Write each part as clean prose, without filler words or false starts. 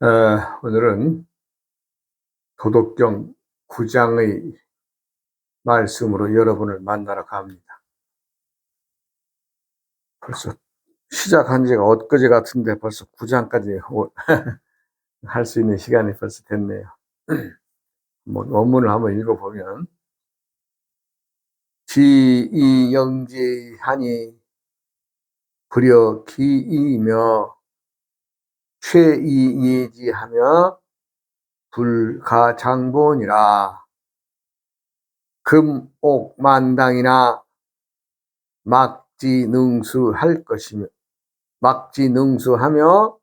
오늘은 도덕경 9장의 말씀으로 여러분을 만나러 갑니다. 벌써 시작한 지가 엊그제 같은데 벌써 9장까지 할 수 있는 시간이 벌써 됐네요. 원문을 한번 읽어보면, 지이영지하니 불여 기이며 최이예지하며 불가장본이라. 금옥만당이나 막지능수할 것이며 막지능수하며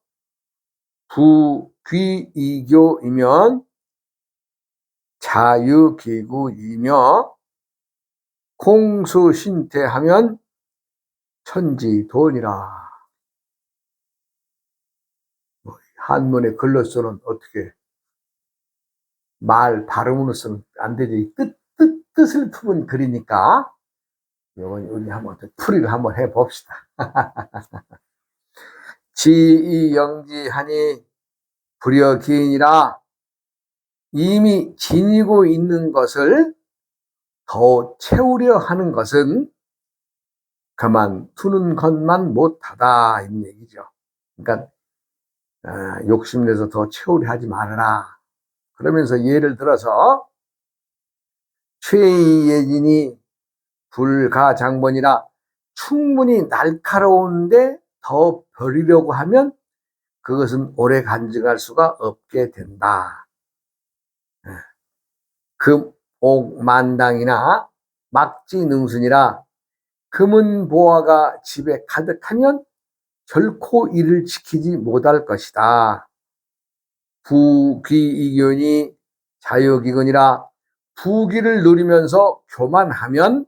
부귀이교이면 자유기구이며 공수신태하면 천지돈이라. 한문의 글로서는 어떻게 말 발음으로서는 안 되지. 뜻을 품은 글이니까 여기 한번 풀이를 한번 해봅시다. 지이영지하니 불여 기인이라. 이미 지니고 있는 것을 더 채우려 하는 것은 그만두는 것만 못하다, 이런 얘기죠. 그러니까 욕심내서 더 채우려 하지 말아라. 그러면서 예를 들어서 최이예진이 불가장본이라. 충분히 날카로운데 더 버리려고 하면 그것은 오래 간직할 수가 없게 된다. 금옥만당이나 막지능순이라. 금은 보화가 집에 가득하면 결코 이를 지키지 못할 것이다. 부귀이견이 자유기근이라. 부귀를 누리면서 교만하면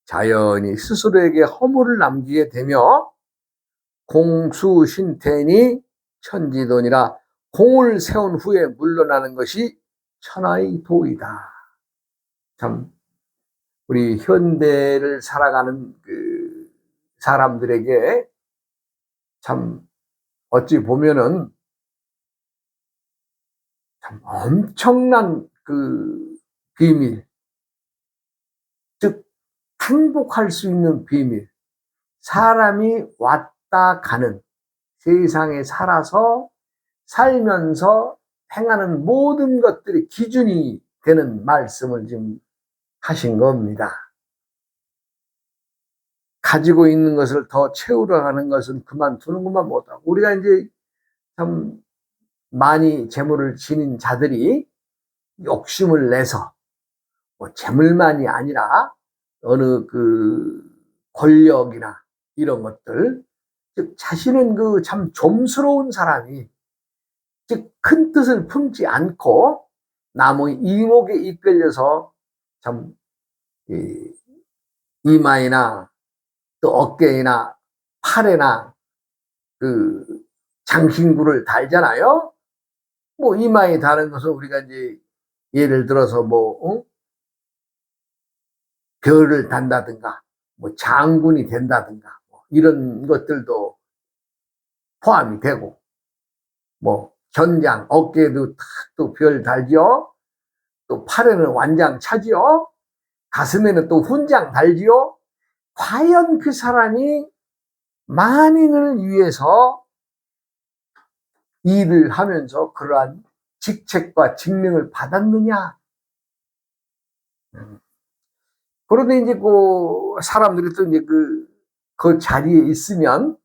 자연히 스스로에게 허물을 남기게 되며 공수신태니 천지돈이라. 공을 세운 후에 물러나는 것이 천하의 도이다. 참 우리 현대를 살아가는 그 사람들에게 참 어찌 보면은 참 엄청난 그 비밀, 즉 행복할 수 있는 비밀, 사람이 왔다 가는 세상에 살면서 행하는 모든 것들이 기준이 되는 말씀을 지금 하신 겁니다. 가지고 있는 것을 더 채우려 하는 것은 그만두는 것만 못하고, 우리가 이제 참 많이 재물을 지닌 자들이 욕심을 내서 재물만이 아니라 어느 그 권력이나 이런 것들, 즉 자신은 그 참 좀스러운 사람이, 즉 큰 뜻을 품지 않고 남의 이목에 이끌려서 참 이마에나 또 어깨에나 팔에나 그 장신구를 달잖아요. 뭐 이마에 다는 것은 우리가 이제 예를 들어서 별을 단다든가 뭐 장군이 된다든가 뭐 이런 것들도 포함이 되고, 뭐 견장 어깨에도 탁 또 별 달지요. 또 팔에는 완장 차지요. 가슴에는 또 훈장 달지요. 과연 그 사람이 만인을 위해서 일을 하면서 그러한 직책과 직능을 받았느냐? 그런데 이제 그 사람들이 또 이제 그 자리에 있으면,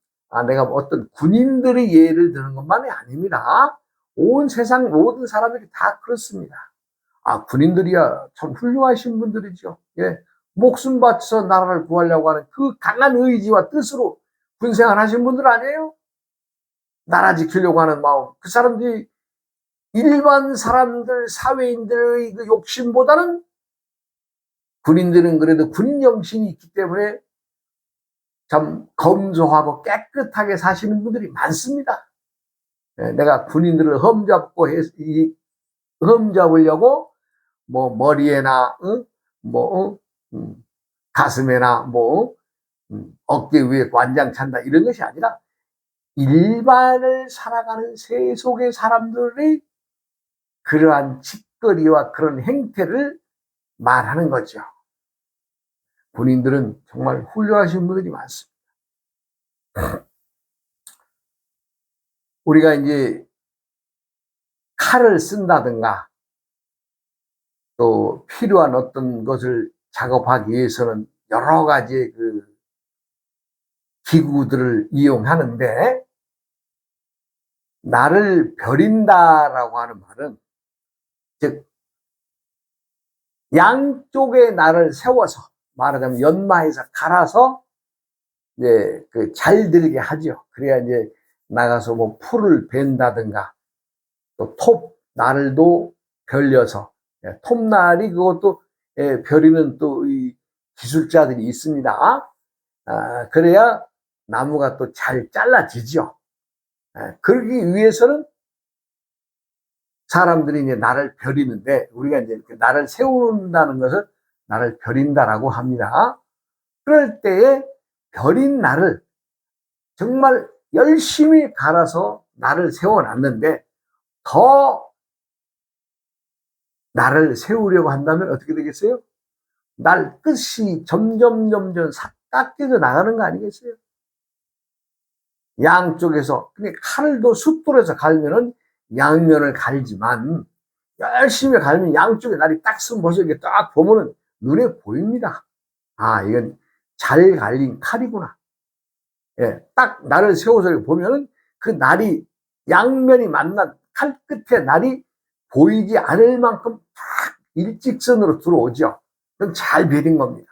내가 어떤 군인들의 예를 드는 것만이 아닙니다. 온 세상 모든 사람들이 다 그렇습니다. 군인들이야 참 훌륭하신 분들이죠. 예. 목숨 바쳐서 나라를 구하려고 하는 그 강한 의지와 뜻으로 군생활 하신 분들 아니에요? 나라 지키려고 하는 마음. 그 사람들이 일반 사람들, 사회인들의 그 욕심보다는 군인들은 그래도 군인 정신이 있기 때문에 참 검소하고 깨끗하게 사시는 분들이 많습니다. 내가 군인들을 험잡으려고 뭐 머리에나 가슴에나 어깨 위에 관장 찬다 이런 것이 아니라 일반을 살아가는 세속의 사람들의 그러한 짓거리와 그런 행태를 말하는 거죠. 군인들은 정말 훌륭하신 분들이 많습니다. 우리가 이제 칼을 쓴다든가 또 필요한 어떤 것을 작업하기 위해서는 여러 가지 그 기구들을 이용하는데, 나를 벼린다라고 하는 말은 즉 양쪽에 나를 세워서, 말하자면 연마해서 갈아서 이제 그 잘 들게 하죠. 그래야 이제 나가서 뭐 풀을 벤다든가 또 톱날도 별려서, 톱날이 그것도 벼리는 또 이 기술자들이 있습니다. 그래야 나무가 또 잘 잘라지죠. 그러기 위해서는 사람들이 이제 나를 벼리는데, 우리가 이제 나를 세운다는 것을 나를 벼린다라고 합니다. 그럴 때에 벼린 나를 정말 열심히 갈아서 나를 세워놨는데, 더 나를 세우려고 한다면 어떻게 되겠어요? 날 끝이 점점 깎여져 나가는 거 아니겠어요? 양쪽에서. 근데 칼도 숫돌에서 갈면은 양면을 갈지만, 열심히 갈면 양쪽에 날이 딱 쓰면 벌써 이게 딱 보면은 눈에 보입니다. 아, 이건 잘 갈린 칼이구나. 딱 날을 세워서 보면은 그 날이, 양면이 만난 칼 끝에 날이 보이지 않을 만큼 딱 일직선으로 들어오죠. 그럼 잘 베린 겁니다.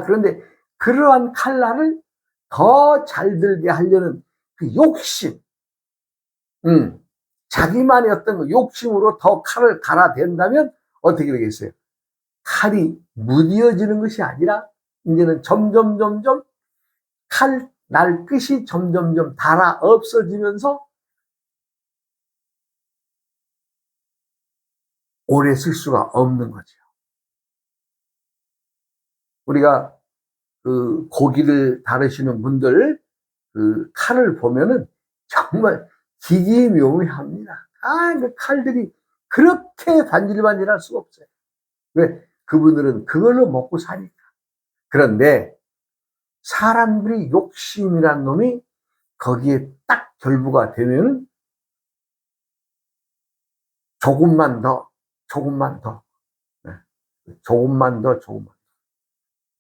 그런데 그러한 칼날을 더 잘 들게 하려는 그 욕심, 자기만의 어떤 그 욕심으로 더 칼을 갈아댄다면 어떻게 되겠어요? 칼이 무뎌지는 것이 아니라 이제는 점점 칼날 끝이 점점 닳아 없어지면서 오래 쓸 수가 없는 거죠. 우리가 그 고기를 다루시는 분들 그 칼을 보면은 정말 기기묘묘합니다. 그 칼들이 그렇게 반질반질할 수가 없어요. 왜? 그분들은 그걸로 먹고 사니까. 그런데 사람들이 욕심이란 놈이 거기에 딱 결부가 되면 조금만 더, 조금만 더, 조금만 더, 조금만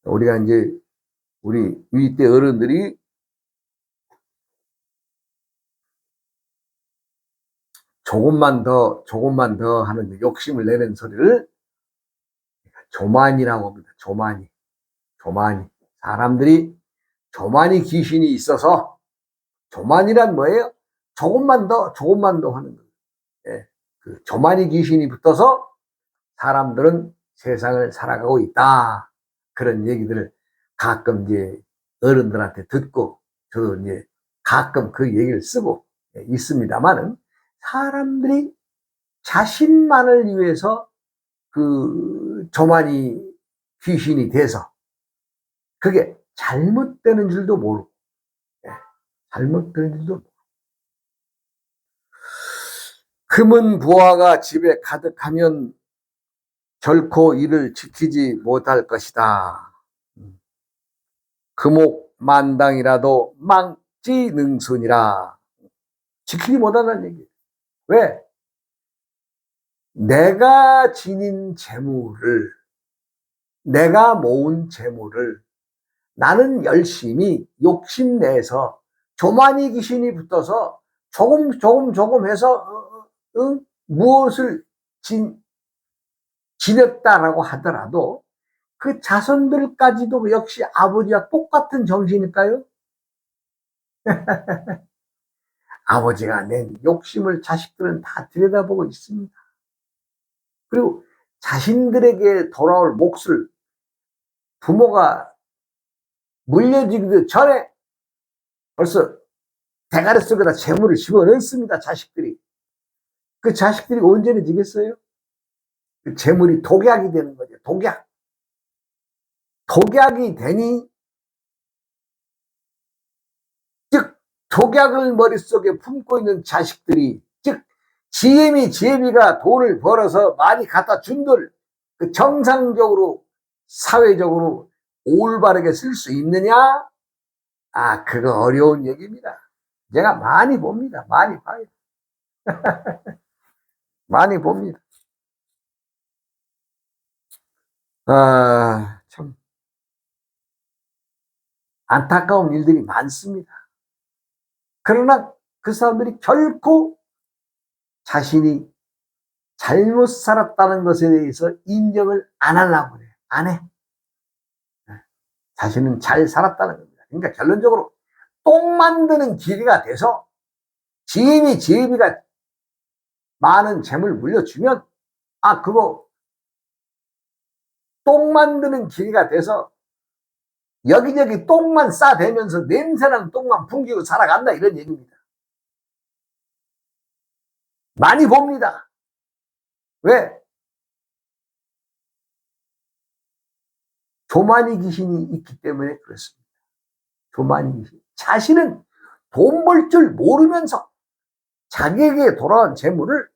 더. 우리가 이제 우리 위때 어른들이 조금만 더 하는 그 욕심을 내는 소리를 조만이라고 합니다. 조만이. 사람들이 조만이 귀신이 있어서, 조만이란 뭐예요? 조금만 더 하는 거예요. 그 조만이 귀신이 붙어서 사람들은 세상을 살아가고 있다. 그런 얘기들을 가끔 이제 어른들한테 듣고, 저도 이제 가끔 그 얘기를 쓰고 있습니다만은, 사람들이 자신만을 위해서 그 조만이 귀신이 돼서 그게 잘못되는 줄도 모르고, 잘못되는 줄도 모르고. 금은 부하가 집에 가득하면 결코 이를 지키지 못할 것이다. 금옥만당이라도 망지능순이라. 지키지 못한다는 얘기예요. 왜? 내가 지닌 재물을, 내가 모은 재물을 나는 열심히 욕심내서 조만이 귀신이 붙어서 조금 해서 무엇을 지냈다라고 하더라도 그 자손들까지도 역시 아버지와 똑같은 정신일까요? 아버지가 낸 욕심을 자식들은 다 들여다보고 있습니다. 그리고 자신들에게 돌아올 몫을 부모가 물려주기도 전에 벌써 대가리 속에다 재물을 집어넣습니다. 자식들이. 그 자식들이 온전해지겠어요? 그 재물이 독약이 되는 거죠. 독약이 되니, 즉 독약을 머릿속에 품고 있는 자식들이, 즉 지혜비가 돈을 벌어서 많이 갖다 준들 그 정상적으로 사회적으로 올바르게 쓸 수 있느냐? 아, 그거 어려운 얘기입니다. 제가 많이 봅니다. 많이 봐요. 많이 봅니다. 참 안타까운 일들이 많습니다. 그러나 그 사람들이 결코 자신이 잘못 살았다는 것에 대해서 인정을 안 하려고 그래요. 안 해. 자신은 잘 살았다는 겁니다. 그러니까 결론적으로 똥 만드는 기계가 돼서 지혜비가 많은 재물 물려주면, 아, 그거 똥 만드는 기계가 돼서 여기저기 똥만 싸대면서 냄새나는 똥만 풍기고 살아간다, 이런 얘기입니다. 많이 봅니다. 왜? 교만이 귀신이 있기 때문에 그렇습니다. 교만이 귀신. 자신은 돈 벌 줄 모르면서 자기에게 돌아온 재물을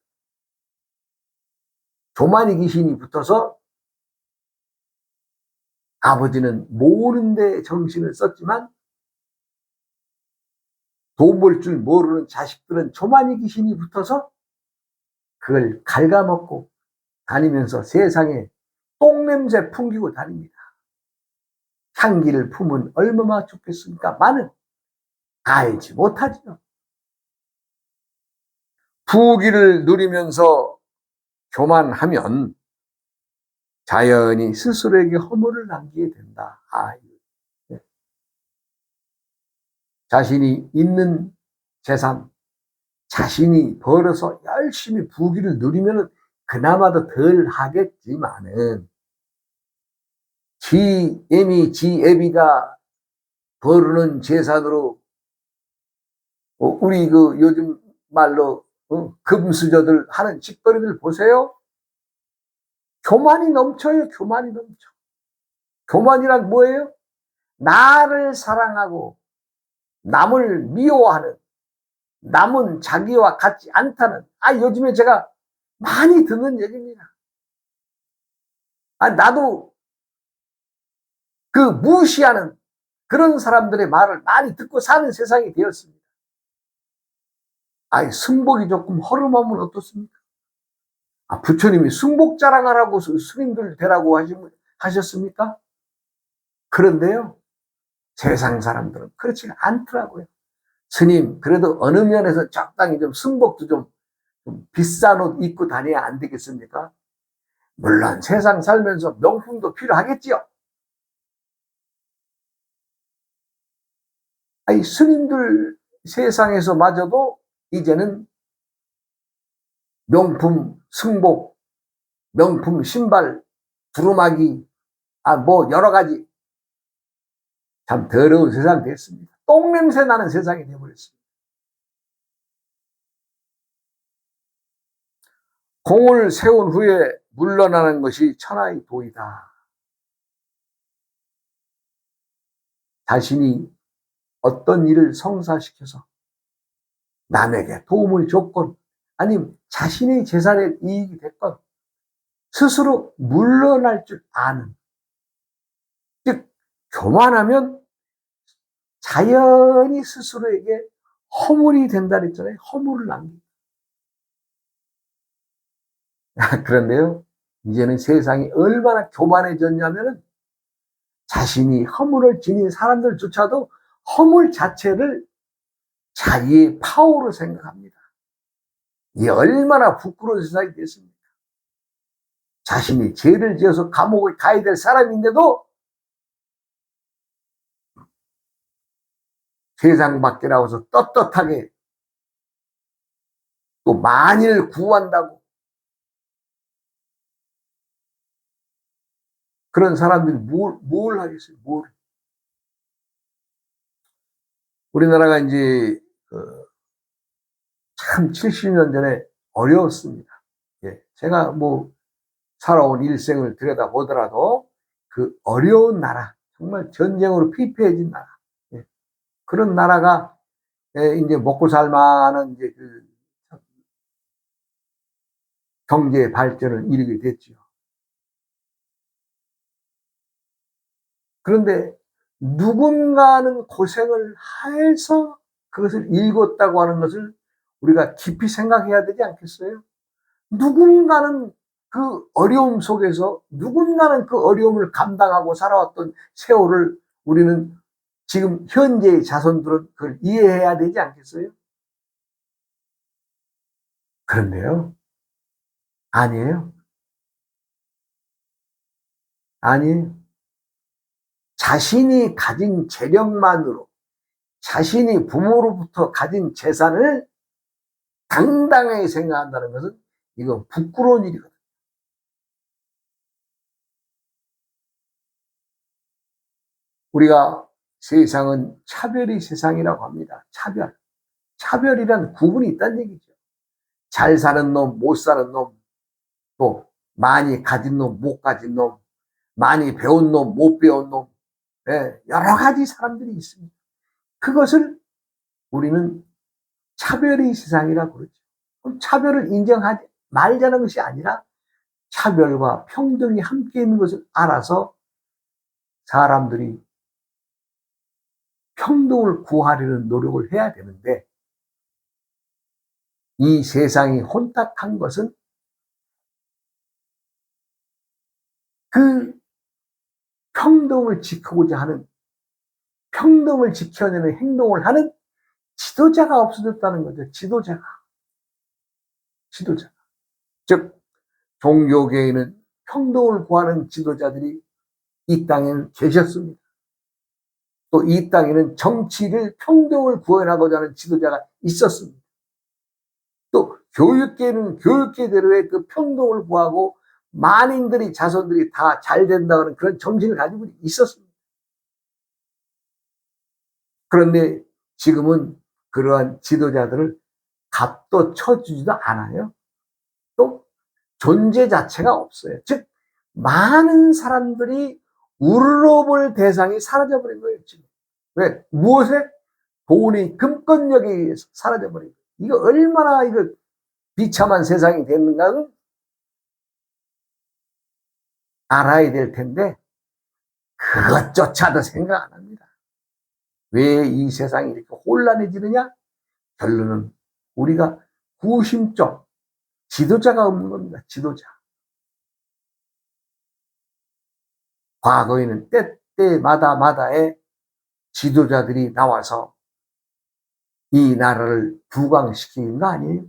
교만이 귀신이 붙어서, 아버지는 모르는데 정신을 썼지만 돈 벌 줄 모르는 자식들은 교만이 귀신이 붙어서 그걸 갉아먹고 다니면서 세상에 똥냄새 풍기고 다닙니다. 향기를 품은 얼마나 좋겠습니까? 알지 못하죠. 부귀를 누리면서 교만하면 자연히 스스로에게 허물을 남기게 된다. 자신이 있는 재산, 자신이 벌어서 열심히 부귀를 누리면 그나마도 덜 하겠지만은, 지애비가 벌어는 재산으로, 우리 그 요즘 말로 금수저들 하는 짓거리들 보세요. 교만이 넘쳐요. 교만이 넘쳐. 교만이란 뭐예요? 나를 사랑하고 남을 미워하는, 남은 자기와 같지 않다는, 요즘에 제가 많이 듣는 얘기입니다. 나도 그 무시하는 그런 사람들의 말을 많이 듣고 사는 세상이 되었습니다. 승복이 조금 허름하면 어떻습니까? 부처님이 승복 자랑하라고 스님들 되라고 하셨습니까? 그런데요, 세상 사람들은 그렇지 않더라고요. 스님, 그래도 어느 면에서 적당히 좀 승복도 좀 비싼 옷 입고 다녀야 안 되겠습니까? 물론 세상 살면서 명품도 필요하겠지요. 스님들 세상에서마저도 이제는 명품 승복, 명품 신발, 두루마기, 뭐 여러 가지, 참 더러운 세상 됐습니다. 똥냄새 나는 세상이 되어버렸습니다. 공을 세운 후에 물러나는 것이 천하의 도이다. 자신이 어떤 일을 성사시켜서 남에게 도움을 줬건, 아니면 자신의 재산에 이익이 됐건 스스로 물러날 줄 아는, 즉 교만하면 자연히 스스로에게 허물이 된다 그랬잖아요. 허물을 남깁니다. 그런데요, 이제는 세상이 얼마나 교만해졌냐면은 자신이 허물을 지닌 사람들조차도 허물 자체를 자기의 파워로 생각합니다. 이게 얼마나 부끄러운 세상이 됐습니까? 자신이 죄를 지어서 감옥에 가야 될 사람인데도 세상 밖에 나와서 떳떳하게 또 만일 구한다고, 그런 사람들이 뭘 하겠어요? 우리나라가 이제 참 70년 전에 어려웠습니다. 제가 뭐 살아온 일생을 들여다보더라도 그 어려운 나라, 정말 전쟁으로 피폐해진 나라, 그런 나라가 이제 먹고 살 만한 이제 그 경제 발전을 이루게 됐죠. 그런데 누군가는 고생을 해서 그것을 읽었다고 하는 것을 우리가 깊이 생각해야 되지 않겠어요? 누군가는 그 어려움 속에서 누군가는 그 어려움을 감당하고 살아왔던 세월을 우리는 지금 현재의 자손들은 그걸 이해해야 되지 않겠어요? 그런데요. 아니에요. 아니에요. 자신이 가진 재력만으로 자신이 부모로부터 가진 재산을 당당하게 생각한다는 것은 이건 부끄러운 일이거든요. 우리가 세상은 차별의 세상이라고 합니다. 차별. 차별이란 구분이 있다는 얘기죠. 잘 사는 놈, 못 사는 놈, 또 많이 가진 놈, 못 가진 놈, 많이 배운 놈, 못 배운 놈, 여러 가지 사람들이 있습니다. 그것을 우리는 차별의 세상이라고 그러죠. 그럼 차별을 인정하지 말자는 것이 아니라 차별과 평등이 함께 있는 것을 알아서 사람들이 평등을 구하려는 노력을 해야 되는데 이 세상이 혼탁한 것은 그 평등을 지키고자 하는 평등을 지켜내는 행동을 하는 지도자가 없어졌다는 거죠. 지도자가. 즉 종교계에는 평등을 구하는 지도자들이 이 땅에는 계셨습니다. 또 이 땅에는 정치를 평등을 구현하고자 하는 지도자가 있었습니다. 또 교육계는 교육계대로의 그 평등을 구하고 만인들이 자손들이 다 잘 된다는 그런 정신을 가지고 있었습니다. 그런데 지금은 그러한 지도자들을 값도 쳐주지도 않아요. 또 존재 자체가 없어요. 즉 많은 사람들이 우러러볼 대상이 사라져버린 거예요. 지금. 왜? 무엇에? 돈이 금권력에 의해서 사라져버린 거예요. 이거 얼마나 이거 비참한 세상이 됐는가는 알아야 될 텐데 그것조차도 생각 안 합니다. 왜 이 세상이 이렇게 혼란해지느냐? 결론은 우리가 구심점, 지도자가 없는 겁니다. 지도자. 과거에는 때때마다마다의 지도자들이 나와서 이 나라를 부강시키는 거 아니에요?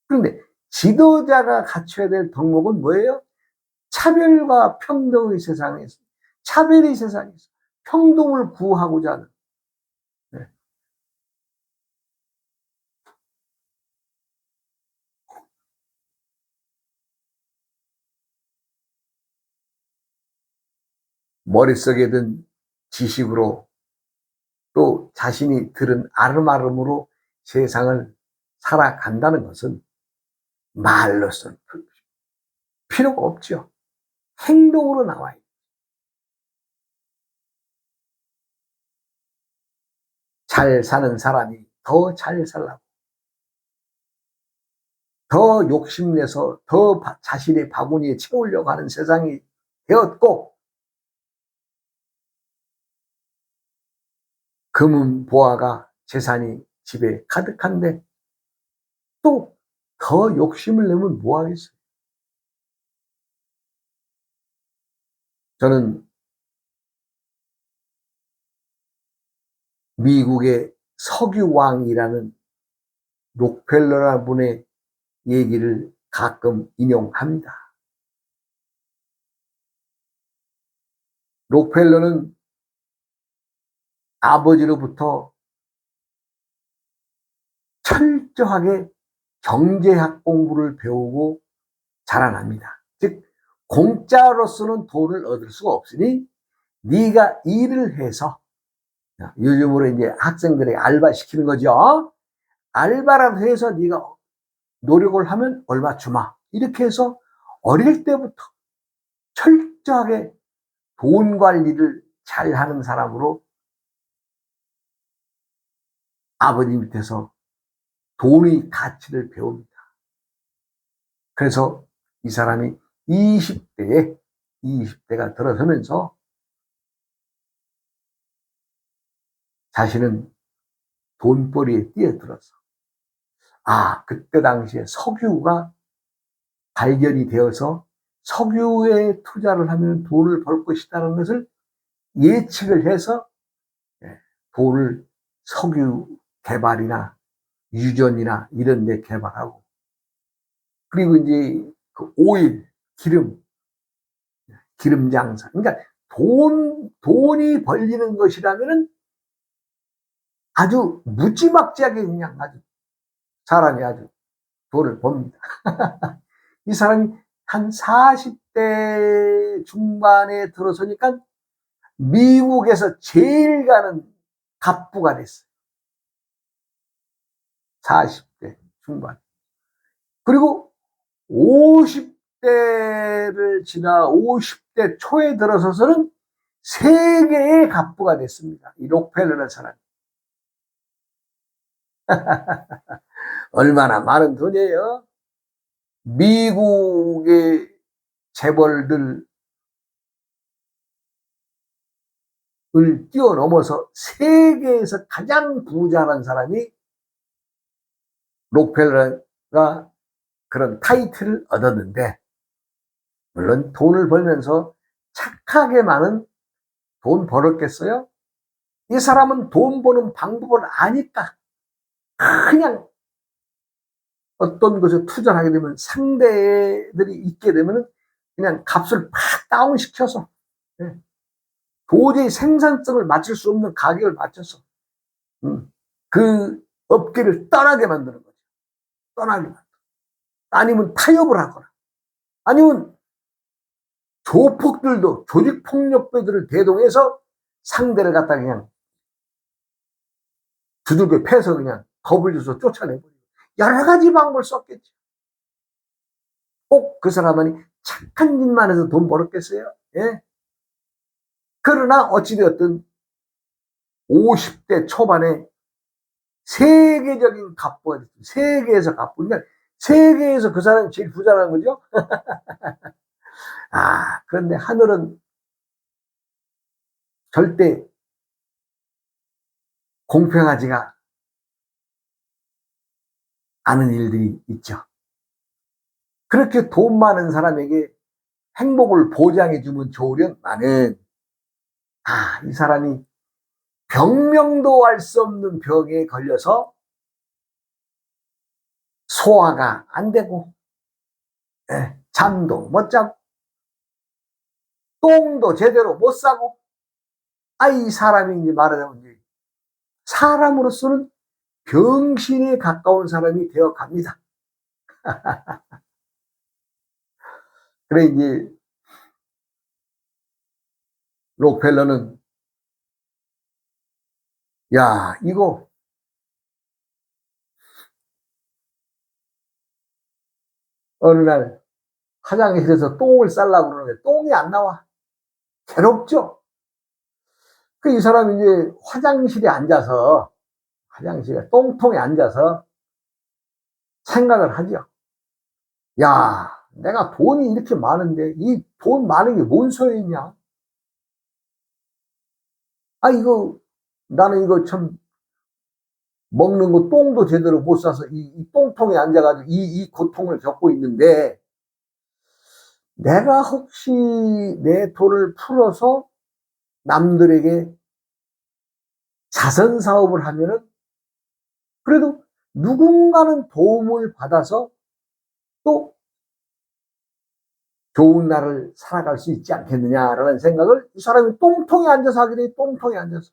그런데 지도자가 갖춰야 될 덕목은 뭐예요? 차별과 평등의 세상에서, 차별의 세상에서 평등을 구하고자 하는. 네. 머릿속에 든 지식으로 또 자신이 들은 아름아름으로 세상을 살아간다는 것은 말로서는 필요가 없죠. 행동으로 나와요. 잘 사는 사람이 더 잘 살라고, 더 욕심내서 더 자신의 바구니에 채우려고 하는 세상이 되었고, 금은 보화가 재산이 집에 가득한데 또 더 욕심을 내면 뭐 하겠어요? 저는 미국의 석유왕이라는 록펠러라는 분의 얘기를 가끔 인용합니다. 록펠러는 아버지로부터 철저하게 경제학 공부를 배우고 자라납니다. 즉 공짜로서는 돈을 얻을 수가 없으니 네가 일을 해서, 요즘으로 이제 학생들에게 알바 시키는 거죠. 알바라도 해서 네가 노력을 하면 얼마 주마. 이렇게 해서 어릴 때부터 철저하게 돈 관리를 잘 하는 사람으로 아버지 밑에서 돈의 가치를 배웁니다. 그래서 이 사람이 20대가 들어서면서 자신은 돈벌이에 뛰어들어서, 그때 당시에 석유가 발견이 되어서 석유에 투자를 하면 돈을 벌 것이라는 것을 예측을 해서 돈을 석유 개발이나 유전이나 이런 데 개발하고, 그리고 이제 그 오일, 기름 장사. 그러니까 돈이 벌리는 것이라면은 아주 무지막지하게 그냥 아주 사람이 아주 돈을 법니다. 이 사람이 한 40대 중반에 들어서니까 미국에서 제일 가는 갑부가 됐어요. 40대 중반. 그리고 50대를 지나 50대 초에 들어서서는 세계의 갑부가 됐습니다. 이 록펠러라는 사람이. 얼마나 많은 돈이에요. 미국의 재벌들을 뛰어넘어서 세계에서 가장 부자라는 사람이 록펠러가 그런 타이틀을 얻었는데, 물론 돈을 벌면서 착하게만은 돈 벌었겠어요? 이 사람은 돈 버는 방법을 아니까 그냥 어떤 것에 투자를 하게 되면 상대들이 있게 되면 그냥 값을 팍 다운시켜서 도저히 생산성을 맞출 수 없는 가격을 맞춰서 그 업계를 떠나게 만드는 거죠. 떠나게 만들어. 아니면 타협을 하거나, 아니면 조폭들도 조직폭력배들을 대동해서 상대를 갖다 그냥 두들겨 패서 그냥 겁을 줘서 쫓아내버리고, 여러 가지 방법을 썼겠죠. 꼭 그 사람만이 착한 짓만 해서 돈 벌었겠어요? 예? 그러나 어찌되었든 50대 초반에 세계적인 갑부가 됐어요. 세계에서 갑부. 그러니까 세계에서 그 사람이 제일 부자라는 거죠. 그런데 하늘은 절대 공평하지가 않은 일들이 있죠. 그렇게 돈 많은 사람에게 행복을 보장해 주면 좋으련만은, 이 사람이 병명도 알 수 없는 병에 걸려서 소화가 안 되고, 잠도 못 자고, 똥도 제대로 못 싸고, 이 사람이 이제 말하자면 이제 사람으로서는 병신에 가까운 사람이 되어 갑니다. 그래, 이제 록펠러는, 이거 어느 날 화장실에서 똥을 싸려고 그러는데 똥이 안 나와. 괴롭죠? 이 사람이 이제 화장실에 똥통에 앉아서 생각을 하죠. 내가 돈이 이렇게 많은데 이 돈 많은 게 뭔 소용이냐? 나는 이거 참 먹는 거 똥도 제대로 못 싸서 이 똥통에 앉아가지고 이 고통을 겪고 있는데, 내가 혹시 내 돈을 풀어서 남들에게 자선 사업을 하면은 그래도 누군가는 도움을 받아서 또 좋은 날을 살아갈 수 있지 않겠느냐라는 생각을 이 사람이 똥통에 앉아서 하게 돼요. 똥통에 앉아서.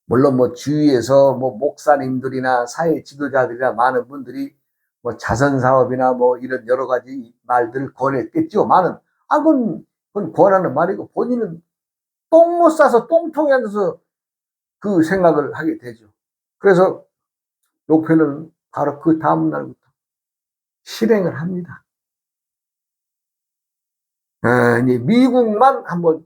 물론 뭐 주위에서 뭐 목사님들이나 사회 지도자들이나 많은 분들이 뭐 자선 사업이나 뭐 이런 여러 가지 말들을 권했겠지만은, 그건 권하는 말이고, 본인은 똥 못 싸서 똥통에 앉아서 그 생각을 하게 되죠. 그래서 록펠러는 바로 그 다음 날부터 실행을 합니다. 이제 미국만 한번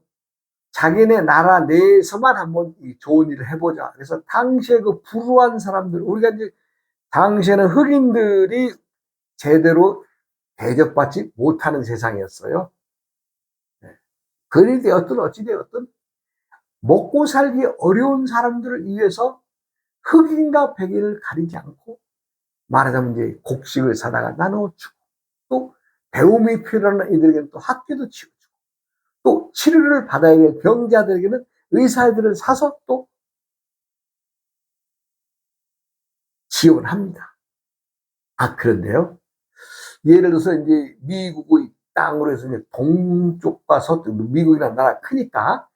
자기네 나라 내에서만 한번 이 좋은 일을 해보자. 그래서 당시에 그 불우한 사람들, 우리가 이제 당시에는 흑인들이 제대로 대접받지 못하는 세상이었어요. 그리 되었든 어찌 되었든 먹고 살기 어려운 사람들을 위해서 흑인과 백인을 가리지 않고 말하자면 이제 곡식을 사다가 나눠주고 또 배움이 필요한 이들에게는 또 학교도 치워주고 또 치료를 받아야 될 병자들에게는 의사들을 사서 또 지원합니다. 아, 그런데요. 예를 들어서 이제 미국의 땅으로 해서 이제 동쪽과 서쪽, 미국이라는 나라 크니까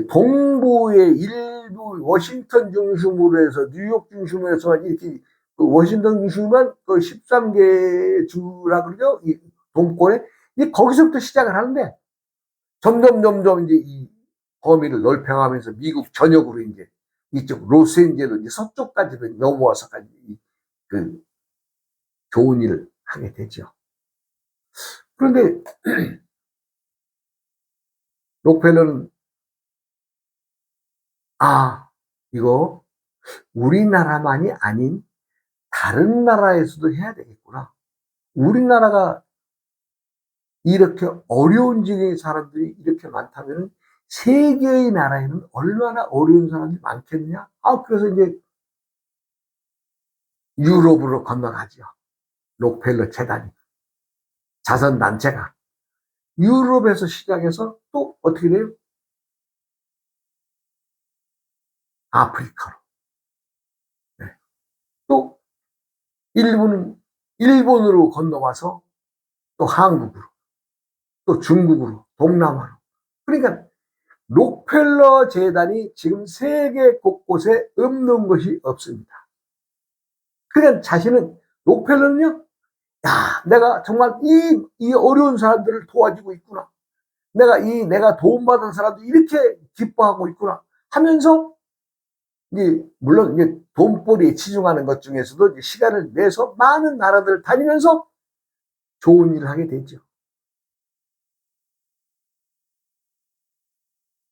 동부의 일부 워싱턴 중심으로 해서 뉴욕 중심으로 해서 이렇게 그 워싱턴 중심만 그 13개 주라 그러죠. 이 동권에 이제 거기서부터 시작을 하는데 점점 이제 이 범위를 넓혀가면서 미국 전역으로 이제 이쪽 로스앤젤레스 이제 서쪽까지도 넘어와서까지 그 좋은 일을 하게 되죠. 그런데 록펠러는 아, 이거 우리나라만이 아닌 다른 나라에서도 해야 되겠구나. 우리나라가 이렇게 어려운 지경의 사람들이 이렇게 많다면 세계의 나라에는 얼마나 어려운 사람들이 많겠느냐. 아, 그래서 이제 유럽으로 건너가죠. 록펠러 재단이 자선단체가 유럽에서 시작해서 또 어떻게 돼요? 아프리카로. 네. 또 일본으로 건너와서 또 한국으로 또 중국으로 동남아로. 그러니까 록펠러 재단이 지금 세계 곳곳에 없는 것이 없습니다. 그러니까 자신은 록펠러는요, 야, 내가 정말 이 어려운 사람들을 도와주고 있구나. 내가 도움받은 사람들이 이렇게 기뻐하고 있구나 하면서 이제 물론 이제 돈벌이에 치중하는 것 중에서도 이제 시간을 내서 많은 나라들을 다니면서 좋은 일을 하게 되죠.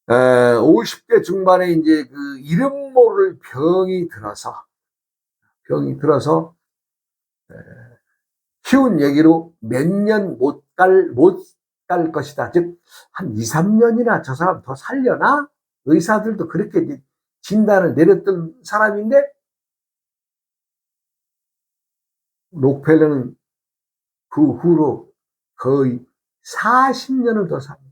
50대 중반에 이제 그 이름 모를 병이 들어서 쉬운 얘기로 몇 년 못 갈 것이다. 즉, 한 2, 3년이나 저 사람 더 살려나? 의사들도 그렇게 진단을 내렸던 사람인데, 록펠러는 그 후로 거의 40년을 더 삽니다.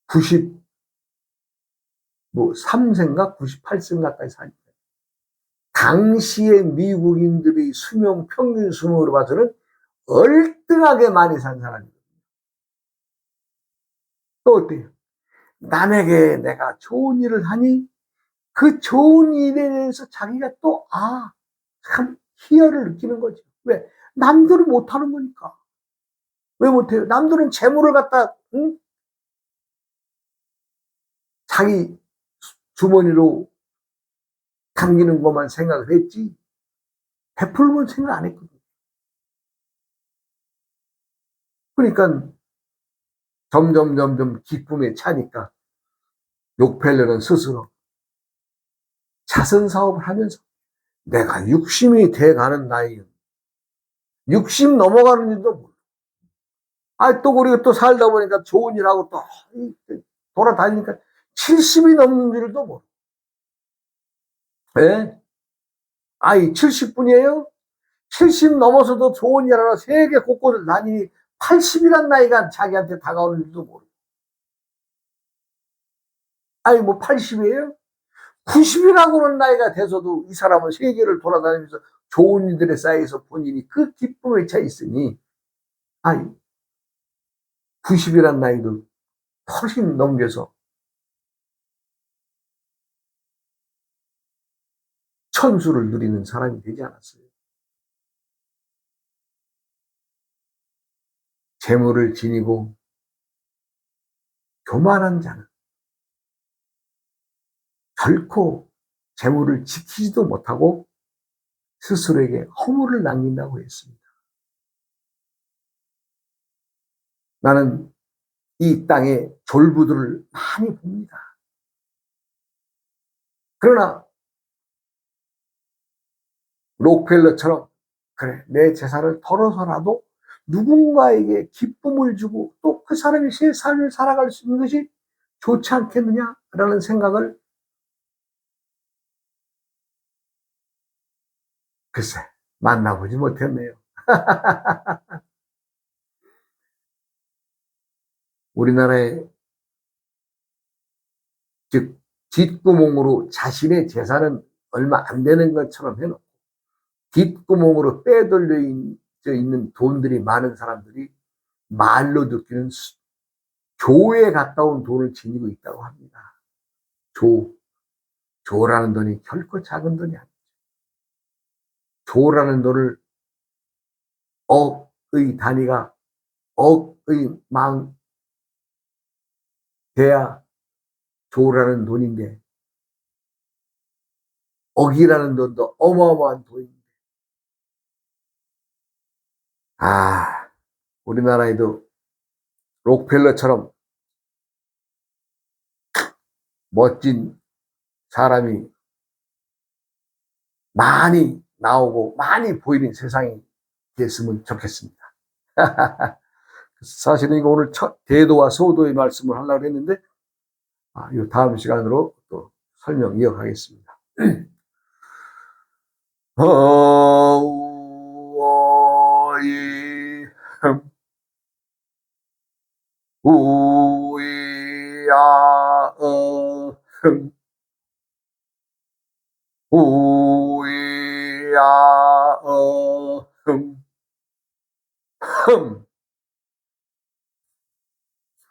93세인가 98세인가까지 삽니다. 당시에 미국인들의 평균 수명으로 봐서는 얼등하게 많이 산 사람이에요. 또 어때요? 남에게 내가 좋은 일을 하니 그 좋은 일에 대해서 자기가 또, 참 희열을 느끼는 거죠. 왜? 남들은 못하는 거니까. 왜 못해요? 남들은 재물을 갖다, 응? 자기 주머니로 당기는 것만 생각을 했지, 베풀면 생각 안 했거든요. 그러니까 점점 기쁨에 차니까 록펠러는 스스로 자선 사업을 하면서 내가 60이 돼가는 나이에 60 넘어가는 일도 몰라. 또 우리가 또 살다 보니까 좋은 일하고 또 돌아다니니까 70이 넘는 일도 몰라. 예? 70분이에요? 70 넘어서도 좋은 일 하나 세계 곳곳을 다니니 80이란 나이가 자기한테 다가오는 일도 모르고. 뭐 80이에요? 90이라고 하는 나이가 돼서도 이 사람은 세계를 돌아다니면서 좋은 일들에 쌓여서 본인이 그 기쁨에 차 있으니, 90이란 나이도 훨씬 넘겨서 천수를 누리는 사람이 되지 않았어요. 재물을 지니고 교만한 자는 결코 재물을 지키지도 못하고 스스로에게 허물을 남긴다고 했습니다. 나는 이 땅의 졸부들을 많이 봅니다. 그러나 록펠러처럼 그래 내 재산을 털어서라도 누군가에게 기쁨을 주고 또 그 사람이 새 삶을 살아갈 수 있는 것이 좋지 않겠느냐라는 생각을 글쎄 만나보지 못했네요. 우리나라의 즉 뒷구멍으로 자신의 재산은 얼마 안 되는 것처럼 해놓고 뒷구멍으로 빼돌려 있는 돈들이 많은 사람들이 말로 듣기는 조에 가까운 돈을 지니고 있다고 합니다. 조라는 돈이 결코 작은 돈이 아니에요. 조라는 돈을 억의 단위가 억의 망 돼야 조라는 돈인데 억이라는 돈도 어마어마한 돈인데 우리나라에도 록펠러처럼 멋진 사람이 많이 나오고 많이 보이는 세상이 됐으면 좋겠습니다. 사실은 이거 오늘 첫 대도와 소도의 말씀을 하려고 했는데 이 다음 시간으로 또 설명 이어가겠습니다. 어이 우이야 우이야